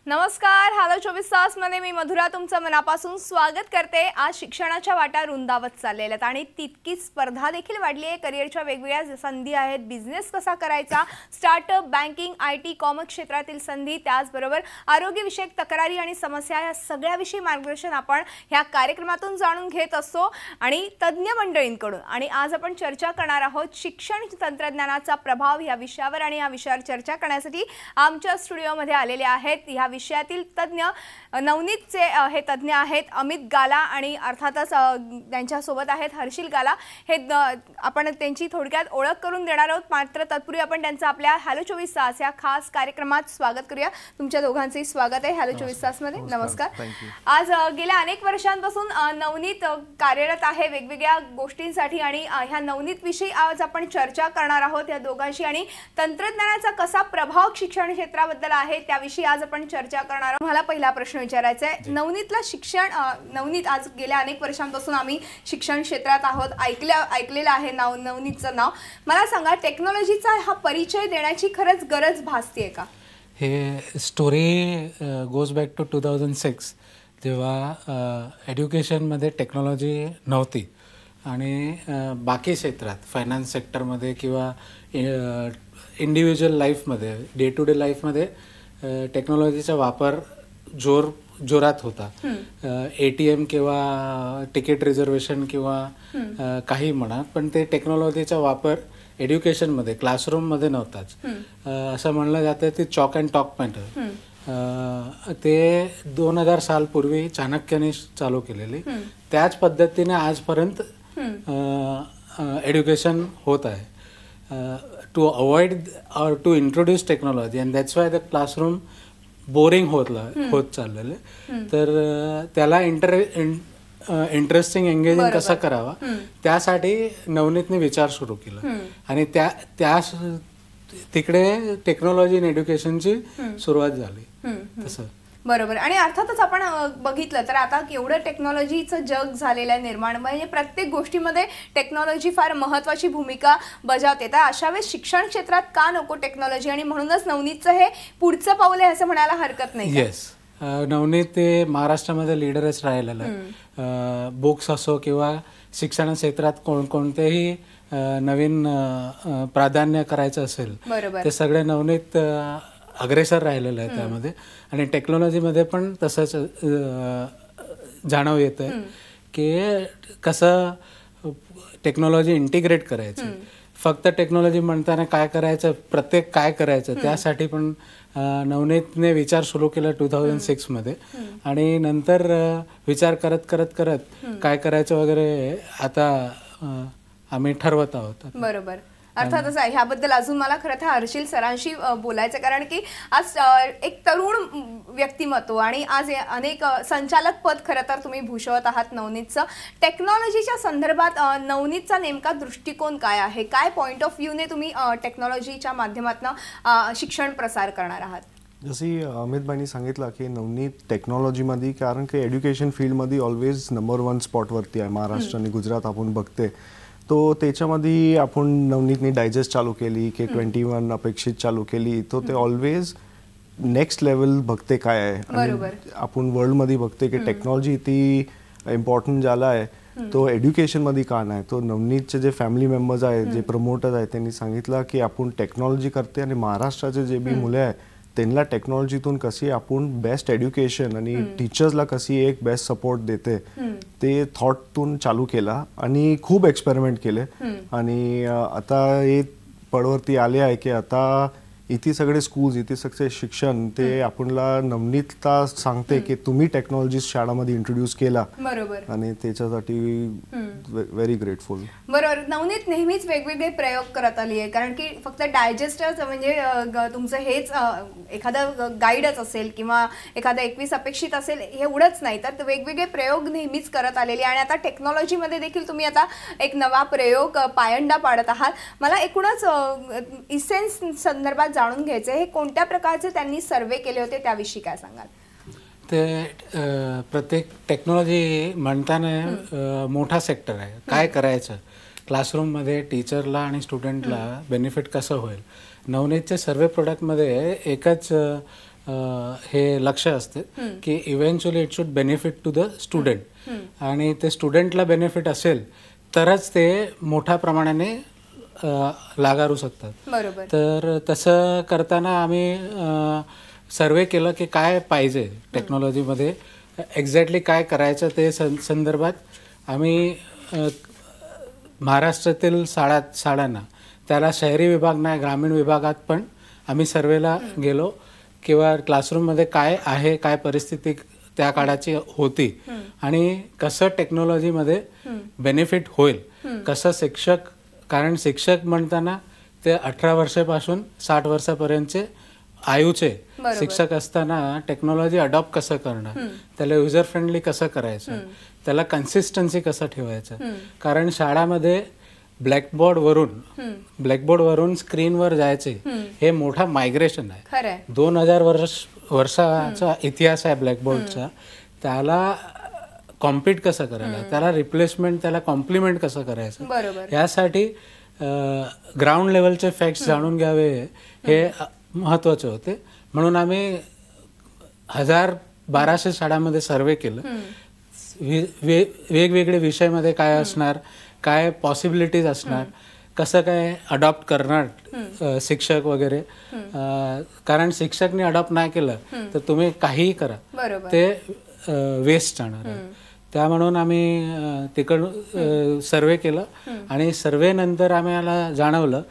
नमस्कार. हॅलो 24 तास मध्ये मी मधुरा तुमचं मनापासून स्वागत करते. आज शिक्षणाच्या वाटा रुंदावत चाललेल्या आहेत आणि तितकीच स्पर्धा देखील वाढली आहे. करिअरच्या वेगवेगळ्या संधी आहेत. बिझनेस कसा करायचा, स्टार्टअप, बँकिंग, आयटी, कॉमर्स क्षेत्रातील संधी, त्याचबरोबर आरोग्यविषयक तक्रारी आणि समस्या या सगळ्याविषयी मार्गदर्शन आपण ह्या कार्यक्रमातून जाणून घेत असतो आणि तज्ञ मंडळींकडून. आणि आज आपण चर्चा करणार आहोत शिक्षण तंत्रज्ञानाचा प्रभाव या विषयावर. आणि या विषयावर चर्चा करण्यासाठी आमच्या स्टुडिओमध्ये आलेले आहेत ह्या विषयातील तज्ञ नवनीतचे हे तज्ञ आहेत अमित गाला आणि अर्थातच त्यांच्या सोबत आहेत हर्षिल गाला. हे आपण त्यांची थोडक्यात ओळख करून देणार आहोत. मात्र तत्पूर्वी आपण त्यांचं आपल्या हॅलो 24 तास या खास कार्यक्रमात स्वागत करूया. तुमच्या दोघांचंही स्वागत आहे हॅलो 24 तास मध्ये. नमस्कार. आज गेल्या अनेक वर्षांपासून नवनीत कार्यरत आहे वेगवेगळ्या गोष्टींसाठी आणि ह्या नवनीत विषयी आज आपण चर्चा करणार आहोत या दोघांशी. आणि तंत्रज्ञानाचा कसा प्रभाव शिक्षण क्षेत्राबद्दल आहे त्याविषयी आज आपण चर्चा करणार आहोत. मला पहिला प्रश्न विचारायचा आहे नवनीतला शिक्षण. नवनीत आज गेल्या अनेक वर्षांपासून आम्ही शिक्षण क्षेत्रात आहोत. ऐकलेलं आहे नवनीतचं नाव. मला सांगा टेक्नॉलॉजीचा हा परिचय देण्याची खरंच गरज भासते का? हे स्टोरी गोज बॅक टू 2006 जेव्हा एज्युकेशनमध्ये टेक्नॉलॉजी नव्हती आणि बाकी क्षेत्रात फायनान्स सेक्टरमध्ये किंवा इंडिव्हिज्युअल लाईफमध्ये डे टू डे लाईफमध्ये टेक्नॉलॉजीचा वापर जोरात होता. ATM किंवा तिकीट रिझर्वेशन किंवा काही म्हणा, पण ते टेक्नॉलॉजीचा वापर एज्युकेशनमध्ये क्लासरूममध्ये नव्हताच. असं म्हणलं जातं ते चॉक अँड टॉक मॅटर. ते 2000 सालपूर्वी चाणक्याने चालू केलेली त्याच पद्धतीने आजपर्यंत एज्युकेशन होत आहे. to avoid or to introduce technology and that's why the classroom boring होत चाललेलं. तर त्याला इंटरेस्टिंग एंगेजिंग कसा करावा त्यासाठी नवनीतने विचार सुरू केला आणि त्या तिकडे टेक्नॉलॉजी इन एज्युकेशनची सुरुवात झाली. तसं बरोबर. आणि अर्थातच आपण बघितलं तर आता केवढं टेक्नॉलॉजीचं जग झालेलं आहे निर्माण. म्हणजे प्रत्येक गोष्टीमध्ये टेक्नॉलॉजी फार महत्त्वाची भूमिका बजावते. तर अशा वेळेस शिक्षण क्षेत्रात का नको टेक्नॉलॉजी आणि म्हणूनच नवनीतचं हे पुढचं पाऊल आहे असं म्हणायला हरकत नाही. येस, नवनीत ते महाराष्ट्रामध्ये लीडरच राहिलेलं आहे. बुक्स असो किंवा शिक्षण क्षेत्रात कोणतेही नवीन प्राधान्य करायचं असेल ते सगळे नवनीत अग्रेसर राहिलेलं आहे त्यामध्ये. आणि टेक्नॉलॉजीमध्ये पण तसंच जाणव येतं की कसं टेक्नॉलॉजी इंटिग्रेट करायचं. फक्त टेक्नॉलॉजी म्हणताना काय करायचं, प्रत्येक काय करायचं त्यासाठी पण नवनीतने विचार सुरू केला 2006 मध्ये. आणि नंतर विचार करत करत करत काय करायचं वगैरे आता आम्ही ठरवत आहोत. बरोबर. अर्थातच ह्याबद्दल अजून मला खरं तर हर्षिल सरांशी बोलायचं, कारण की आज एक तरुण व्यक्तिमत्व आणि आज अनेक संचालक पद खरं तर तुम्ही भूषवत आहात नवनीतचं. टेक्नॉलॉजीच्या संदर्भात नवनीतचा नेमका दृष्टिकोन काय आहे? काय पॉइंट ऑफ व्ह्यूने तुम्ही टेक्नॉलॉजीच्या माध्यमातून शिक्षण प्रसार करणार आहात? जशी अमित भाईंनी सांगितलं की नवनीत टेक्नॉलॉजीमध्ये, कारण की एज्युकेशन फील्डमध्ये ऑलवेज नंबर 1 स्पॉटवरती आहे. महाराष्ट्र आणि गुजरात आपण बघते तो त्याच्यामध्ये आपण नवनीतनी डायजेस्ट चालू केली, K21 अपेक्षित चालू केली, तो ते ऑलवेज नेक्स्ट लेवल बघते काय आहे. आणि आपण वर्ल्डमध्ये बघते की टेक्नॉलॉजी ती इम्पॉर्टंट झाला आहे तो एज्युकेशनमध्ये का नाही. तो नवनीतचे जे फॅमिली मेंबर्स आहेत, जे प्रमोटर्स आहेत, त्यांनी सांगितलं की आपण टेक्नॉलॉजी करते आणि महाराष्ट्राचे जे बी मुले आहेत त्यांना टेक्नॉलॉजीतून कशी आपण बेस्ट एज्युकेशन आणि टीचर्सला कशी एक बेस्ट सपोर्ट देते ते थॉटतून चालू केला आणि खूप एक्सपेरिमेंट केले. आणि आता हे पडवरती आले आहे की आता इथे सगळे स्कूल्स, इथे सगळे शिक्षण ते आपणला नवनीतता सांगते की तुम्ही टेक्नॉलॉजी शाळामध्ये इंट्रोड्यूस केला. बरोबर. आणि त्याच्यासाठी व्हेरी ग्रेटफुल. बरोबर. नवनीत नेहमीच वेगवेगळे प्रयोग करत आली आहे, कारण की फक्त डायजेस्टच म्हणजे तुमचं हेच एखादं गाईडच असेल किंवा एखादं 21 अपेक्षित असेल एवढंच नाही, तर वेगवेगळे प्रयोग नेहमीच करत आलेले. आणि आता टेक्नॉलॉजीमध्ये देखील तुम्ही आता एक नवा प्रयोग पायंडा पाडत आहात. मला एकूणच इसेन्स संदर्भात जाणून घ्यायचे, हे कोणत्या प्रकारचे त्यांनी सर्वे केले होते त्याविषयी काय सांगाल? ते प्रत्येक टेक्नॉलॉजी म्हणताना मोठा सेक्टर आहे. काय करायचं क्लासरूममध्ये टीचरला आणि स्टुडंटला बेनिफिट कसं होईल. नवनीतच्या सर्वे प्रोडक्टमध्ये एकच हे लक्ष असते की eventually it should benefit to the student, आणि ते स्टुडंटला बेनिफिट असेल तरच ते मोठ्या प्रमाणाने लागारू शकतात. बरोबर. तर तसं करताना आम्ही सर्वे केलं की काय पाहिजे टेक्नॉलॉजीमध्ये, एक्झॅक्टली काय करायचं ते संदर्भात आम्ही महाराष्ट्रातील शाळांना, त्याला शहरी विभाग नाही ग्रामीण विभागात पण आम्ही सर्वेला गेलो किंवा क्लासरूममध्ये काय आहे, काय परिस्थिती त्या काळाची होती आणि कसं टेक्नॉलॉजीमध्ये बेनिफिट होईल, कसं शिक्षक, कारण शिक्षक म्हणताना ते 18 वर्षापासून 60 वर्षापर्यंतचे आयुचे शिक्षक असताना टेक्नॉलॉजी अडॉप्ट कसं करणार, त्याला युजर फ्रेंडली कसं करायचं, त्याला कन्सिस्टन्सी कसं ठेवायचं. कारण शाळामध्ये ब्लॅकबोर्डवरून स्क्रीनवर जायचे हे मोठा मायग्रेशन आहे. 2000 वर्षाचा इतिहास आहे ब्लॅकबोर्डचा. त्याला कॉम्पीट कसं करायला, त्याला रिप्लेसमेंट, त्याला कॉम्प्लिमेंट कसं करायचं, यासाठी ग्राउंड लेवलचे फॅक्ट्स जाणून घ्यावे हे महत्त्वाचे होते. म्हणून आम्ही 1200 शाळांमध्ये सर्वे केलं. वेगवेगळे विषयामध्ये काय असणार, काय पॉसिबिलिटीज असणार, कसं काय अडॉप्ट करणार शिक्षक वगैरे. कारण शिक्षकने अडॉप्ट नाही केलं तर तुम्ही काहीही करा ते वेस्ट जाणार आहे. त्या म्हणून आम्ही तिकडून सर्वे केलं आणि सर्वे नंतर आम्हाला जाणवलं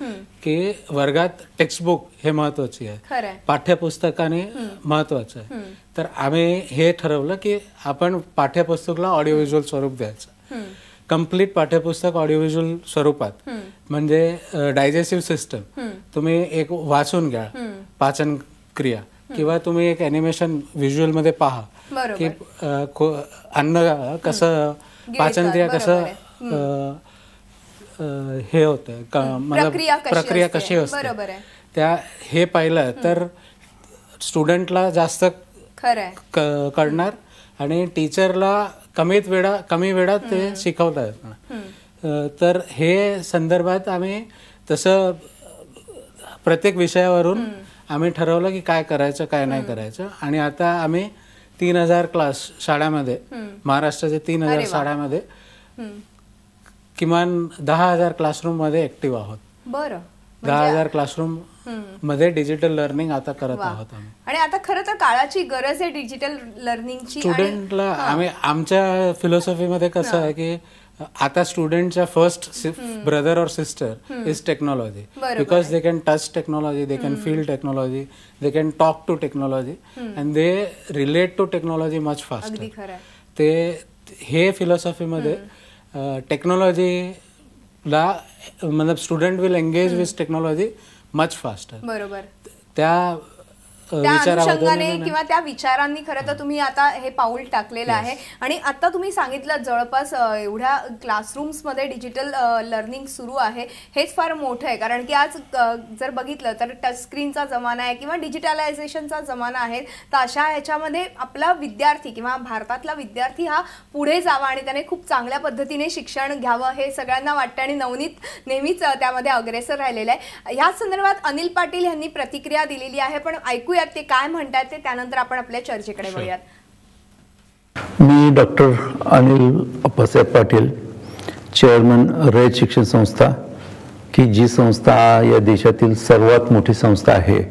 की वर्गात टेक्स्टबुक हे महत्वाची आहे, पाठ्यपुस्तकाने महत्वाचं आहे. तर आम्ही हे ठरवलं की आपण पाठ्यपुस्तकला ऑडिओ व्हिज्युअल स्वरूप द्यायचं, कम्प्लीट पाठ्यपुस्तक ऑडिओ व्हिज्युअल स्वरूपात. म्हणजे डायजेस्टिव्ह सिस्टम तुम्ही एक वाचून घ्या, पाचन क्रिया, किंवा तुम्ही एक ॲनिमेशन व्हिज्युअल मध्ये पहा की अन्न कसं, पाचन क्रिया कसं हे होतं, प्रक्रिया कशी असते त्या, हे पाहिलं तर स्टुडंटला जास्त कळणार आणि टीचरला कमी वेळात ते शिकवता येतं. तर हे संदर्भात आम्ही तसं प्रत्येक विषयावरून आम्ही ठरवलं की काय करायचं काय नाही करायचं. आणि आता आम्ही 3000 क्लास शाळामध्ये, महाराष्ट्राच्या 3000 शाळामध्ये किमान 10,000 क्लासरूम मध्ये ऍक्टिव्ह आहोत. 10,000 क्लासरूम मध्ये डिजिटल लर्निंग आता करत आहोत आम्ही. आणि आता खरं तर काळाची गरज आहे डिजिटल लर्निंगची. स्टुडंटला आम्ही आमच्या फिलॉसॉफीमध्ये कसं आहे की आता स्टुडंटच्या फर्स्ट ब्रदर और sister is technology, because they can touch technology, they can feel technology, they can talk to technology and they relate to technology much faster. ते हे फिलॉसॉफीमध्ये टेक्नॉलॉजीला मतलब student will engage with technology much faster. बरोबर. त्या अनुषंगाने किंवा त्या विचारांनी खरं तर तुम्ही आता हे पाऊल टाकलेलं आहे. आणि आता तुम्ही सांगितलं जवळपास एवढ्या क्लासरूम्स मध्ये डिजिटल लर्निंग सुरू आहे, हेच फार मोठं आहे. कारण की आज जर बघितलं तर टच स्क्रीनचा जमाना आहे किंवा डिजिटलायझेशनचा जमाना आहे. तर अशा ह्याच्यामध्ये आपला विद्यार्थी किंवा भारतातला विद्यार्थी हा पुढे जावा आणि त्याने खूप चांगल्या पद्धतीने शिक्षण घ्यावं हे सगळ्यांना वाटतं आणि नवनीत नेहमीच त्यामध्ये अग्रेसर राहिलेला आहे. या संदर्भात अनिल पाटील यांनी प्रतिक्रिया दिलेली आहे, पण ऐकूया ते काय म्हणतात ते, त्यानंतर आपण आपल्या चर्चेकडे वळूयात. मी डॉक्टर अनिल अप्पासाहेब पाटील, चेअरमन रयत शिक्षण संस्था, की जी संस्था या देशातील सर्वात मोठी संस्था आहे.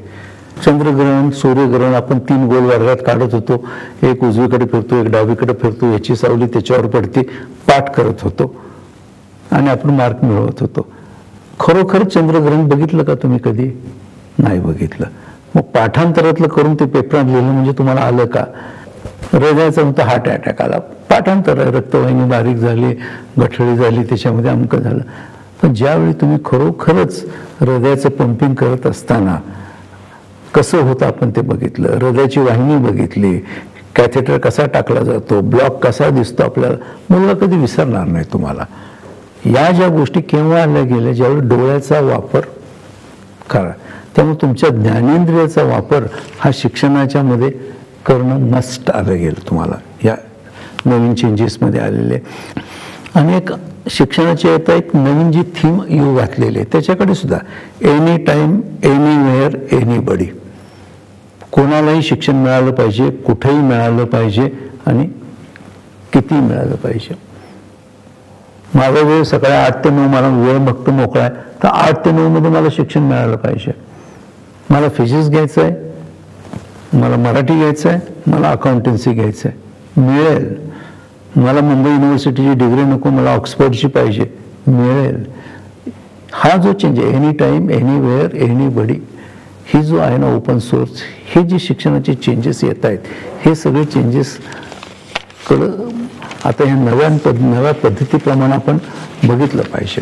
चंद्रग्रहण, सूर्यग्रहण आपण 3 गोल वर्गात काढत होतो. एक उजवीकडे फिरतो, एक डावीकडे फिरतो, याची सावली त्याच्यावर पडते, पाठ करत होतो आणि आपण मार्क मिळवत होतो. खरोखर चंद्रग्रहण बघितलं का तुम्ही कधी? नाही बघितलं. मग पाठांतरातलं करून ते पेपरात लिहिलं म्हणजे तुम्हाला आलं का? हृदयाचा म्हणतो हार्ट अटॅक आला, पाठांतर आहे, रक्तवाहिनी बारीक झाली, गठळी झाली, त्याच्यामध्ये अमकं झालं. पण ज्यावेळी तुम्ही खरोखरच हृदयाचं पंपिंग करत असताना कसं होतं आपण ते बघितलं, हृदयाची वाहिनी बघितली, कॅथेटर कसा टाकला जातो, ब्लॉक कसा दिसतो आपल्याला, मुलगा कधी विसरणार नाही तुम्हाला. या ज्या गोष्टी केव्हा आल्या गेल्या, ज्यावेळी डोळ्याचा वापर करा. त्यामुळे तुमच्या ज्ञानेंद्रियाचा वापर हा शिक्षणाच्या मध्ये करणं मस्ट आलं गेलं तुम्हाला या नवीन चेंजेसमध्ये आलेले. आणि एक शिक्षणाची आता एक नवीन जी थीम येऊ घातलेली आहे त्याच्याकडे सुद्धा एनी टाईम एनीवेअर एनीबडी, कोणालाही शिक्षण मिळालं पाहिजे, कुठेही मिळालं पाहिजे आणि किती मिळालं पाहिजे. माझा वेळ सकाळी 8 ते 9 मला वेळ फक्त मोकळा आहे, तर 8 ते 9 मध्ये मला शिक्षण मिळालं पाहिजे. मला फिजिक्स घ्यायचं आहे, मला मराठी घ्यायचं आहे, मला अकाउंटन्सी घ्यायचं आहे, मिळेल. मला मुंबई युनिव्हर्सिटीची डिग्री नको, मला ऑक्सफर्डची पाहिजे, मिळेल. हा जो चेंज आहे, एनी टाईम एनीवेअर एनीबडी, ही जो आहे ना ओपन सोर्स, हे जे शिक्षणाचे चेंजेस येत आहेत, हे सगळे चेंजेस आता ह्या नव्या पद्धतीप्रमाणे आपण बघितलं पाहिजे.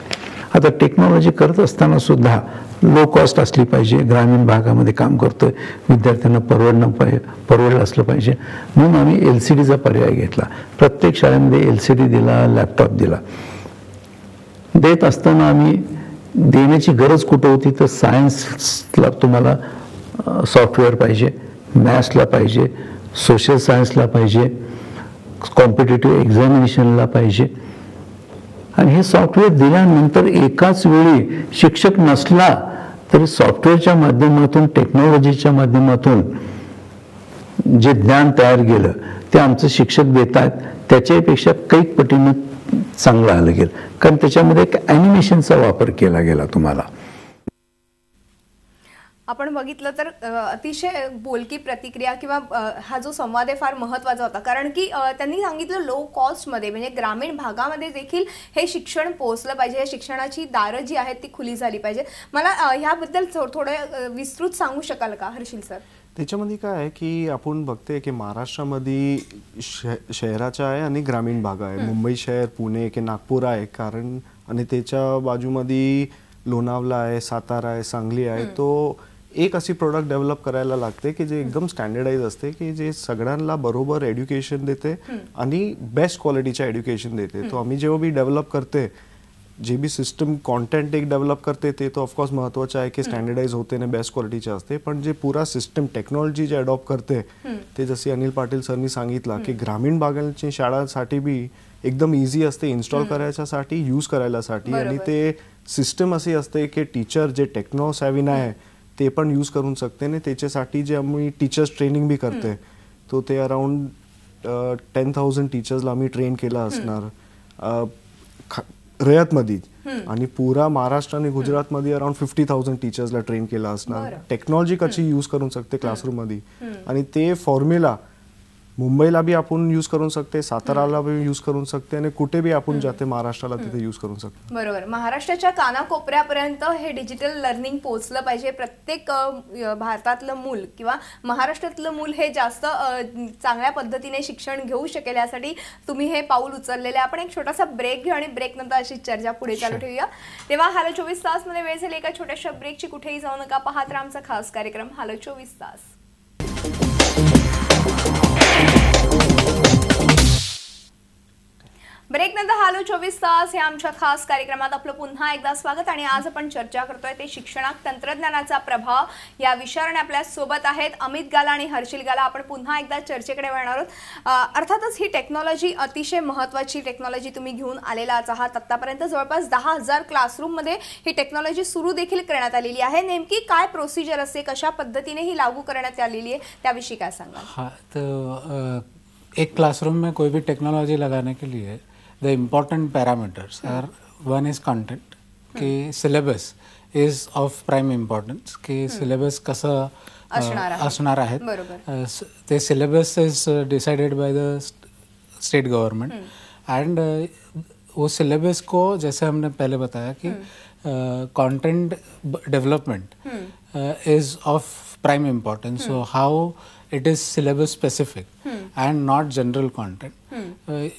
आता टेक्नॉलॉजी करत असताना सुद्धा लो कॉस्ट असली पाहिजे. ग्रामीण भागामध्ये काम करतोय, विद्यार्थ्यांना परवडलं असलं पाहिजे, म्हणून आम्ही LCDचा पर्याय घेतला. प्रत्येक शाळेमध्ये LCD दिला, लॅपटॉप दिला. देत असताना आम्ही देण्याची गरज कुठं होती, तर सायन्सला तुम्हाला सॉफ्टवेअर पाहिजे, मॅथ्सला पाहिजे, सोशल सायन्सला पाहिजे, कॉम्पिटेटिव्ह एक्झामिनेशनला पाहिजे. आणि हे सॉफ्टवेअर दिल्यानंतर एकाच वेळी शिक्षक नसला तरी सॉफ्टवेअरच्या माध्यमातून, टेक्नॉलॉजीच्या माध्यमातून जे ज्ञान तयार केलं ते आमचे शिक्षक देत आहेत, त्याच्यापेक्षा कैक पटीनं चांगलं आलं गेलं. कारण त्याच्यामध्ये एक ॲनिमेशनचा वापर केला गेला. तुम्हाला आपण बघितलं तर अतिशय बोलकी प्रतिक्रिया किंवा हा जो संवाद आहे फार महत्त्वाचा होता. कारण की त्यांनी सांगितलं लो कॉस्टमध्ये म्हणजे ग्रामीण भागामध्ये देखील हे शिक्षण पोहोचलं पाहिजे, या शिक्षणाची दारं जी आहेत ती खुली झाली पाहिजे. मला ह्याबद्दल थोडं विस्तृत सांगू शकाल का हर्षिल सर? त्याच्यामध्ये काय आहे की आपण बघते की महाराष्ट्रामध्ये शहराच्या आहे आणि ग्रामीण भाग आहे. मुंबई शहर, पुणे की नागपूर आहे, कारण आणि त्याच्या बाजूमध्ये लोणावळा आहे, सातारा आहे, सांगली आहे. तो एक अशी प्रोडक्ट डेव्हलप करायला लागते की जे एकदम स्टँडर्डाइज असते, की जे सगळ्यांना बरोबर एज्युकेशन देते आणि बेस्ट क्वालिटीच्या एज्युकेशन देते. तो आम्ही जेव्हा बी डेव्हलप करते, जे बी सिस्टम कॉन्टेंट एक डेव्हलप करते, ते तो ऑफकोर्स महत्त्वाचं आहे की स्टँडर्डाइज होते आणि बेस्ट क्वालिटीचे असते. पण जे पुरा सिस्टम टेक्नॉलॉजी जे अडॉप्ट करते, ते जसे अनिल पाटील सरनी सांगितलं की ग्रामीण भागाची शाळांसाठी बी एकदम इझी असते इन्स्टॉल करायच्यासाठी, यूज करायलासाठी. आणि ते सिस्टम अशी असते की टीचर जे टेक्नो सॅव्हिन आहे ते पण यूज करू शकते. आणि त्याच्यासाठी जे आम्ही टीचर्स ट्रेनिंग बी करते, तो ते अराउंड 10,000 टीचर्सला आम्ही ट्रेन केला असणार रयतमध्ये. आणि पुरा महाराष्ट्र आणि गुजरातमध्ये अराउंड 50,000 टीचर्सला ट्रेन केला असणार. टेक्नॉलॉजी कशी यूज करू शकते क्लासरूममध्ये, आणि ते फॉर्म्युला मुंबईला बी आपण यूज करू शकते, साताराला बी यूज करू शकते, आणि कुठे बी आपण जाते महाराष्ट्राला तिथे यूज करू शकते. बरोबर. महाराष्ट्राच्या कानाकोपऱ्यापर्यंत हे डिजिटल लर्निंग पोहोचलं पाहिजे. प्रत्येक भारतातलं मूल किंवा महाराष्ट्रातलं मूल हे जास्त चांगल्या पद्धतीने शिक्षण घेऊ शकेल, यासाठी तुम्ही हे पाऊल उचललेले. आपण एक छोटासा ब्रेक घेऊ आणि ब्रेक नंतर अशी चर्चा पुढे चालू ठेवूया. तेव्हा हॅलो 24 तास मध्ये वेळ झाली एका छोट्याशा ब्रेकची. कुठेही जाऊ नका, पाहत राहा आमचा खास कार्यक्रम हॅलो 24 तास. ब्रेक नंतर हॅलो 24 तास हे आमच्या खास कार्यक्रमात आपलं पुन्हा एकदा स्वागत. आणि आज आपण चर्चा करतोय ते शिक्षणात तंत्रज्ञानाचा प्रभाव या विषयाने आपल्या सोबत आहेत अमित गाला आणि हर्षिल गाला. आपण पुन्हा एकदा चर्चेकडे वळणार आहोत. अर्थातच ही टेक्नॉलॉजी अतिशय महत्त्वाची टेक्नॉलॉजी तुम्ही घेऊन आलेलाच आहात. आतापर्यंत जवळपास 10,000 क्लासरूममध्ये ही टेक्नॉलॉजी सुरू देखील करण्यात आलेली आहे. नेमकी काय प्रोसिजर असते, कशा पद्धतीने ही लागू करण्यात आलेली आहे, त्याविषयी काय सांगाल? हाँ, तो एक क्लासरूम में कोई भी टेक्नोलॉजी लगाने के लिए the important parameters are, one is content, कि syllabus is of prime importance, कि syllabus कसं असणार आहे. ते syllabus is decided by the state government, and वो syllabus को जैसे हमने पहले बताया कि content development is of prime importance, so how it is syllabus specific and not general content.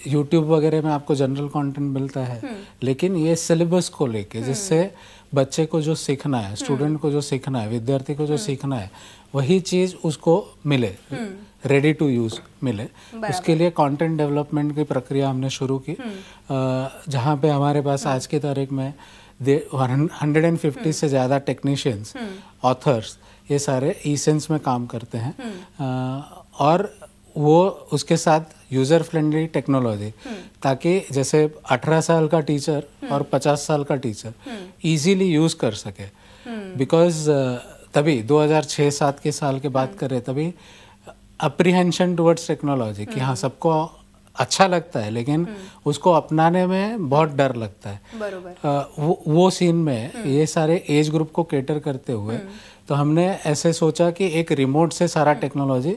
YouTube वगैरह में आपको जनरल कंटेंट मिलता है, लेकिन ये सिलेबस को लेके, जिससे बच्चे को जो सीखना है, स्टूडेंट को जो सीखना है, विद्यार्थी को जो सीखना है, वही चीज़ उसको मिले, रेडी टू यूज़ मिले. उसके लिए कंटेंट डेवलपमेंट की प्रक्रिया हमने शुरू की, जहाँ पे हमारे पास आज की तारीख में 150 से ज़्यादा टेक्नीशियंस, ऑथर्स, ये सारे ई-सेंस में काम करते हैं. और वो उसके साथ यूज़र फ्रेंडली टेक्नोलॉजी, ताकि जैसे 18 साल का टीचर और 50 साल का टीचर इजीली यूज़ कर सके. बिकॉज तभी 2006-07 के साल की बात करें, तभी अप्रीहेंशन टुवर्ड्स टेक्नोलॉजी कि हाँ सबको अच्छा लगता है लेकिन उसको अपनाने में बहुत डर लगता है। बरोबर। वो सीन में ये सारे एज ग्रुप को केटर करते हुए तो हमने ऐसे सोचा कि एक रिमोट से सारा टेक्नोलॉजी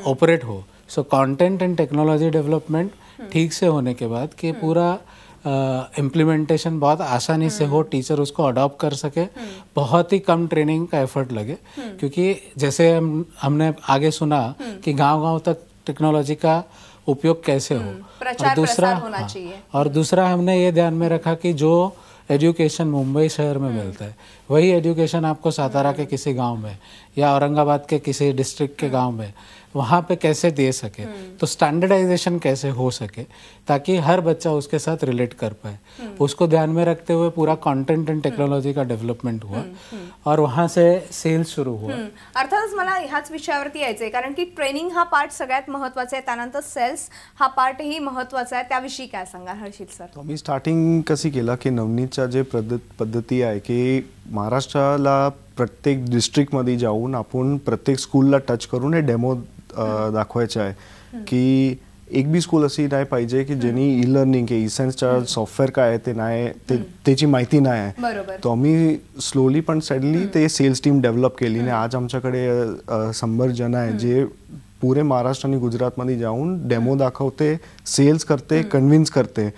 ऑपरेट हो। So content end technology development ठीक से होने के बाद कि पूरा इम्प्लीमेंटेशन बहुत आसानी से हो, टीचर उसको अडॉप्ट कर सके, बहुत ही कम ट्रेनिंग का एफर्ट लगे। क्योंकि जैसे हमने आगे सुना कि गांव-गांव तक टेक्नोलॉजी का उपयोग कैसे हो, प्रचार प्रसार होना चाहिए। और दूसरा हमने ये ध्यान में रखा कि जो एजुकेशन मुंबई शहर में मिलता है वही एजुकेशन आपको सातारा के किसी गांव में या औरंगाबाद के किसी डिस्ट्रिक्ट के गांव में वहाँ पे कैसे दे सके, तो स्टैंडर्डाइजेशन कैसे हो सके ताकि हर बच्चा उसके साथ रिलेट कर पाए। उसको ध्यान में रखते हुए पूरा कंटेंट एंड टेक्नॉलॉजी का डेव्हलपमेंट हुआ और वहाँ से सेल्स सुरू हुआ। अर्थातच मला ह्याच विषयावरती यायचंय कारण की ट्रेनिंग हा पार्ट सगळ्यात महत्त्वाचा आहे, त्यानंतर सेल्स हा पार्टही महत्त्वाचा आहे। त्याविषयी काय सांगा हर्षिल सर? तो मी स्टार्टिंग कशी केलं की नवनीतच्या जे पद्धती आहे की महाराष्ट्राला प्रत्येक डिस्ट्रिक्टमध्ये जाऊन आपण प्रत्येक स्कूलला टच करून हे डेमो दाखवायचे आहे की एक बी स्कूल अशी नाही पाहिजे की ज्यांनी ई लर्निंग के इसेन्सच्या सॉफ्टवेअर काय आहे ते नाही, त्याची माहिती नाही आहे। तो आम्ही स्लोली पण सडनली ते सेल्स टीम डेव्हलप केली आणि आज आमच्याकडे 100 जण आहे जे पुरे महाराष्ट्र आणि गुजरातमध्ये जाऊन डेमो दाखवते, सेल्स करते, कन्व्हिन्स करते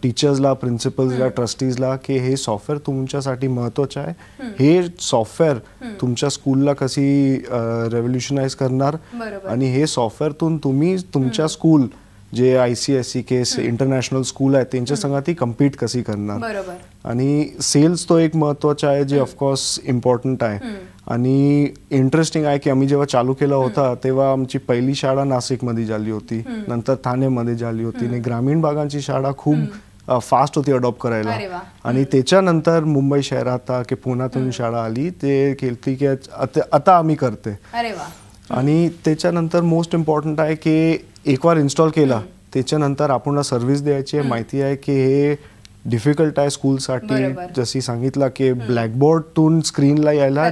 टीचर्सला, प्रिन्सिपल्सला, ट्रस्टीजला की हे सॉफ्टवेअर तुमच्यासाठी महत्त्वाचं आहे, हे सॉफ्टवेअर तुमच्या स्कूलला कशी रेव्होल्युशनाइज करणार आणि हे सॉफ्टवेअरतून तुम्ही तुमच्या स्कूल जे ICSE के इंटरनॅशनल स्कूल आहे त्यांच्या संगती कम्पीट कशी करणार। आणि सेल्स तो एक महत्त्वाचा आहे जे ऑफकोर्स इम्पॉर्टंट आहे। आणि इंटरेस्टिंग आहे की आम्ही जेव्हा चालू केला होता तेव्हा आमची पहिली शाळा नाशिकमध्ये झाली होती, नंतर ठाणेमध्ये झाली होती आणि ग्रामीण भागांची शाळा खूप फास्ट होती अडॉप्ट करायला। आणि त्याच्यानंतर मुंबई शहरात की पुण्यातून शाळा आली ते केली की आता आम्ही करते। आणि त्याच्यानंतर मोस्ट इम्पॉर्टंट आहे की एक बार इन्स्टॉल केला त्याच्यानंतर आपण सर्व्हिस द्यायची आहे। माहिती आहे की हे डिफिकल्ट आहे स्कूलसाठी, जशी सांगितलं की ब्लॅकबोर्डतून स्क्रीनला यायला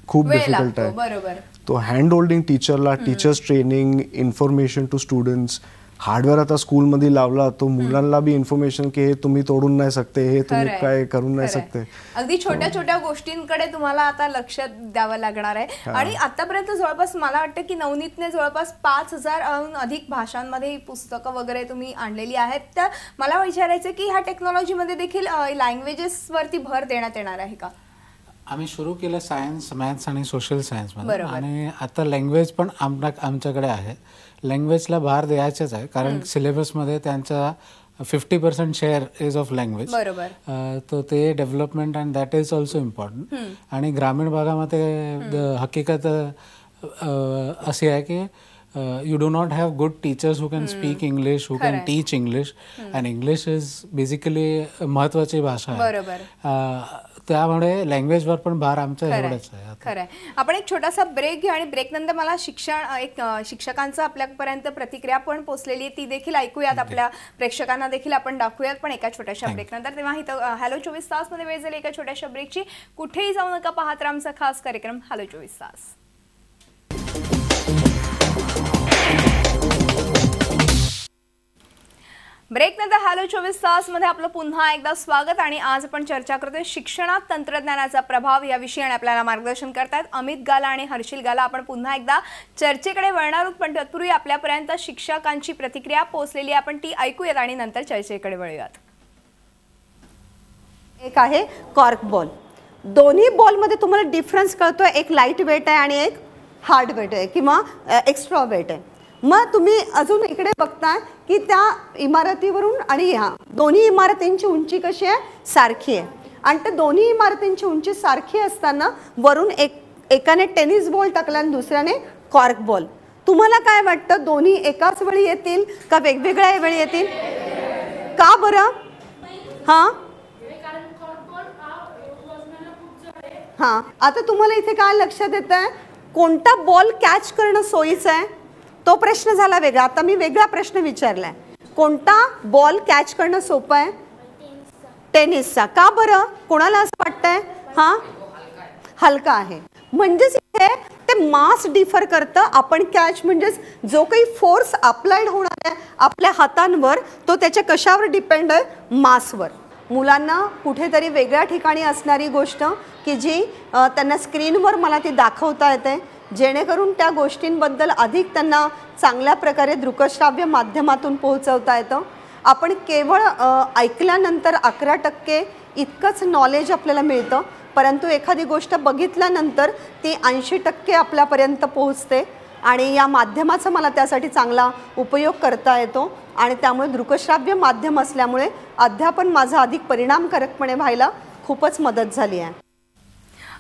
खूप डिफिकल्ट आहे। तो हँड होल्डिंग टीचरला, teachers training, information to students, hardware आता स्कूलमध्ये लावला तो मुलांना बी इन्फॉर्मेशन की हे तुम्ही तोडून नाही शकते, हे तुम्ही काय करून नाही शकते। अगदी छोट्या छोट्या गोष्टींकडे तुम्हाला आता लक्ष द्यावं लागणार आहे। आणि आतापर्यंत जवळपास मला वाटतं की नवनीतने जवळपास 5000 अधिक भाषांमध्ये पुस्तकं वगैरे तुम्ही आणलेली आहेत। तर मला विचारायचं की ह्या टेक्नॉलॉजीमध्ये देखील लँग्वेजेसवरती भर देण्यात येणार आहे का? आम्ही सुरू केलं सायन्स, मॅथ्स आणि सोशल सायन्समध्ये आणि आता लँग्वेज पण आमच्याकडे आहे। लँग्वेजला भार द्यायचंच आहे कारण सिलेबसमध्ये त्यांचा 50% शेअर इज ऑफ लँग्वेज, तर ते development and that is also important. आणि ग्रामीण भागामध्ये हकीकत अशी आहे की you do not have good teachers who can speak English, who can teach English, and English is basically महत्त्वाची भाषा आहे। त्यामुळे लँग्वेजवर पण भार आमचा एवढाच आहे। खरं आहे। आपण एक छोटासा ब्रेक घेऊ आणि ब्रेक नंतर मला शिक्षकांचं आपल्यापर्यंत प्रतिक्रिया पण पोहोचलेली आहे ती देखील ऐकूयात, आपल्या प्रेक्षकांना देखील आपण दाखवूयात पण एका छोट्याशा ब्रेक नंतर। तेव्हा इथं हॅलो 24 तास मध्ये वेळ झाली एका छोट्याशा ब्रेकची। कुठेही जाऊ नका, पाहत राहा आमचा खास कार्यक्रम हॅलो 24 तास। ब्रेक नंतर हॅलो 24 तास मध्ये आपलं पुन्हा एकदा स्वागत। आणि आज आपण चर्चा करतोय शिक्षणात तंत्रज्ञानाचा प्रभाव या विषयाने आपल्याला मार्गदर्शन करतायत अमित गाला आणि हर्षिल गाला। आपण पुन्हा एकदा चर्चेकडे वळणार आहोत पण तत्पूर्वी आपल्यापर्यंत शिक्षकांची प्रतिक्रिया पोहोचलेली आहे, आपण ती ऐकूयात आणि नंतर चर्चेकडे वळूयात। एक आहे कॉर्क बॉल, दोन्ही बॉलमध्ये तुम्हाला डिफरन्स कळतोय, एक लाईट वेट आहे आणि एक हार्ड वेट आहे किंवा एक्स्ट्रा वेट आहे। मग तुम्ही अजून इकडे बघताय की त्या इमारतीवरून आणि ह्या दोन्ही इमारतींची उंची कशी आहे, सारखी आहे। आणि त्या दोन्ही इमारतींची उंची सारखी असताना वरून एकाने टेनिस बॉल टाकला आणि दुसऱ्याने कॉर्क बॉल। तुम्हाला काय वाटतं, दोन्ही एकाच वेळी येतील का वेगवेगळ्या वेळी येतील? का बरं? हां हां, आता तुम्हाला इथे काय लक्षात येत आहे, कोणता बॉल कॅच करणं सोयीचं आहे तो प्रश्न झाला वेगळा। आता मी वेगळा प्रश्न विचारलाय, कोणता बॉल कॅच करणं सोपं आहे? टेनिसचा। का बरं? कोणाला असं वाटतंय? हां, हलका आहे। म्हणजेच इथे ते मास डिफर करतं. आपण कॅच म्हणजेच जो काही फोर्स अप्लाइड होणार आहे आपल्या हातांवर तो त्याच्या कशावर डिपेंड आहे, मासवर. मुलांना कुठेतरी वेगळ्या ठिकाणी असणारी गोष्ट की जी त्यांना स्क्रीनवर मला ती दाखवता येते, जेणेकरून त्या गोष्टींबद्दल अधिक त्यांना चांगल्या प्रकारे दृकश्राव्य माध्यमातून पोहोचवता येतं. आपण केवळ ऐकल्यानंतर 11% इतकंच नॉलेज आपल्याला मिळतं, परंतु एखादी गोष्ट बघितल्यानंतर ती 80% आपल्यापर्यंत पोहोचते आणि या माध्यमाचा मला त्यासाठी चांगला उपयोग करता येतो आणि त्यामुळे दृकश्राव्य माध्यम असल्यामुळे अध्यापन माझं अधिक परिणामकारकपणे व्हायला खूपच मदत झाली आहे.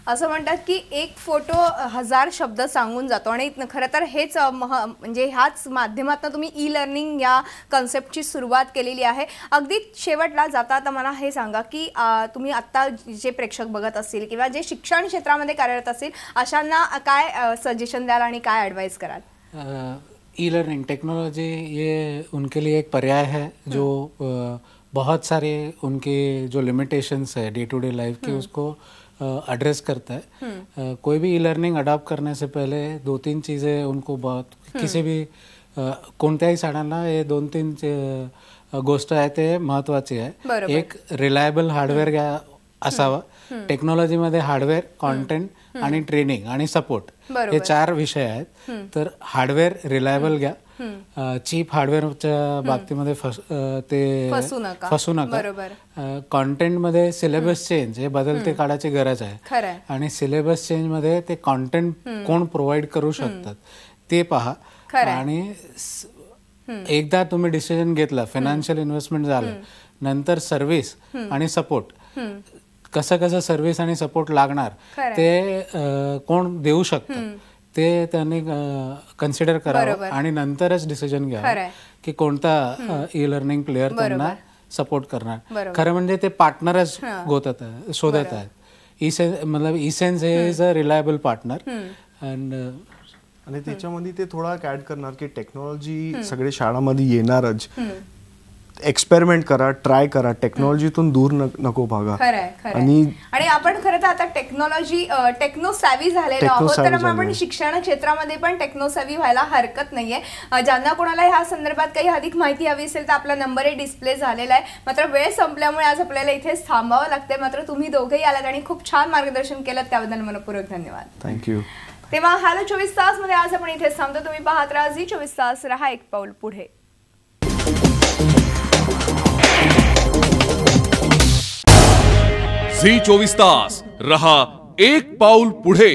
असं म्हणतात की एक फोटो 1000 शब्द सांगून जातो आणि खरं तर हेच म्हणजे ह्याच माध्यमातून तुम्ही ई लर्निंग या कन्सेप्टची सुरुवात केलेली आहे. अगदी शेवटला जाता आता मला हे सांगा की तुम्ही आत्ता जे प्रेक्षक बघत असतील किंवा जे शिक्षण क्षेत्रामध्ये कार्यरत असतील अशांना काय सजेशन द्याल आणि काय ॲडवाइस कराल? ई लर्निंग टेक्नोलॉजी ये उनके लिए एक पर्याय है जो बहुत सारे उनके जो लिमिटेशंस है डे टू डे लाइफ की उसको एड्रेस करता है. कोई भी ई लर्निंग अडॉप्ट करने से पहले 2-3 चीज़ें उनको बहुत किसी भी कोणत्याही शाळांना हे 2-3 गोष्ट आहे ते महत्त्वाची आहे. एक रिलायबल हार्डवेअर असावं. टेक्नॉलॉजीमध्ये हार्डवेअर, कॉन्टेंट आणि ट्रेनिंग आणि सपोर्ट हे 4 विषय आहेत. तर हार्डवेअर रिलायबल घ्या. चीप हार्डवेअरच्या बाबतीमध्ये फसू नका. कॉन्टेंटमध्ये सिलेबस चेंज हे बदलते काळाची गरज आहे आणि सिलेबस चेंज मध्ये ते कॉन्टेंट कोण प्रोव्हाइड करू शकतात ते पहा. आणि एकदा तुम्ही डिसिजन घेतला, फायनान्शियल इन्व्हेस्टमेंट झालं, नंतर सर्व्हिस आणि सपोर्ट कसं सर्व्हिस आणि सपोर्ट लागणार ते कोण देऊ शकतं ते त्यांनी कन्सिडर करावं आणि नंतरच डिसिजन घ्यावं की कोणता ई लर्निंग प्लेयर त्यांना सपोर्ट करणार. खरं म्हणजे ते पार्टनरच शोधत आहेत. मतलब E sense is a reliable partner. आणि त्याच्यामध्ये ते थोडा ऍड करणार की टेक्नॉलॉजी सगळे शाळांमध्ये येणारच. एक्सपेरिमेंट करा, ट्राय करा, टेक्नॉलॉजीतून दूर नको भागा. आणि आपण खरं तर आता टेक्नो सॅव्ही झालेलो आहोत, तर आपण शिक्षण क्षेत्रामध्ये पण टेक्नो सॅव्ही व्हायला हरकत नाहीये. ज्यांना कोणाला ह्या संदर्भात काही अधिक माहिती हवी असेल तर आपला नंबर डिस्प्ले झालेला आहे. मात्र वेळ संपल्यामुळे आज आपल्याला इथेच थांबावं लागतंय. मात्र तुम्ही दोघेही आलात आणि खूप छान मार्गदर्शन केलं, त्याबद्दल मनपूर्वक धन्यवाद. थँक्यू. तेव्हा हॅलो 24 तास मध्ये आज आपण इथेच थांबतो. तुम्ही पाहत राहा झी 24 तास, रहा एक पाऊल पुढे. झी 24 तास, रहा एक पाऊल पुढे.